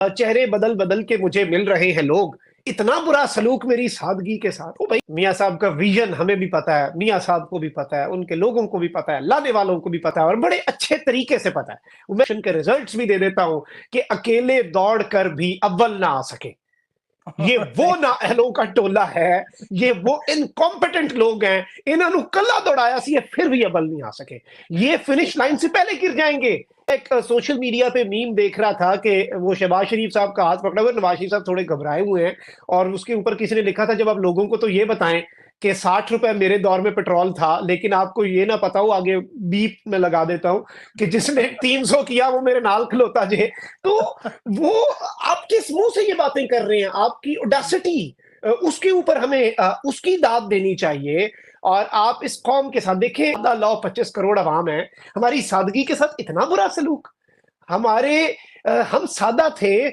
चेहरे बदल बदल के मुझे मिल रहे हैं लोग, इतना बुरा सलूक मेरी सादगी के साथ। ओ भाई, मियाँ साहब का विजन हमें भी पता है, मियाँ साहब को भी पता है, उनके लोगों को भी पता है, लाने वालों को भी पता है और बड़े अच्छे तरीके से पता है। मैं के रिजल्ट्स भी दे देता हूं कि अकेले दौड़ कर भी अव्वल ना आ सके। ये वो नाअहलों का टोला है, ये वो इनकॉम्पिटेंट लोग हैं, इन्होंने कल्ला दौड़ाया सी, फिर भी अव्वल नहीं आ सके, ये फिनिश लाइन से पहले गिर जाएंगे। एक सोशल मीडिया पे मीम देख रहा था कि वो शहबाज शरीफ साहब का हाथ पकड़ा हुआ, नवाज शरीफ साहब थोड़े घबराए हुए हैं और उसके ऊपर किसी ने लिखा था, जब आप लोगों को तो ये बताएं कि 60 रुपए मेरे दौर में पेट्रोल था, लेकिन आपको ये ना पता हो, आगे बीप में लगा देता हूं कि जिसने 300 किया वो मेरे नाल खलोता जे। तो वो आप किस मुंह से ये बातें कर रहे हैं? आपकी ओडेसिटी, उसके ऊपर हमें उसकी दाद देनी चाहिए। और आप इस कौम के साथ देखें, 25 करोड़ अवाम है, हमारी सादगी के साथ इतना बुरा सलूक। हमारे हम सादा थे,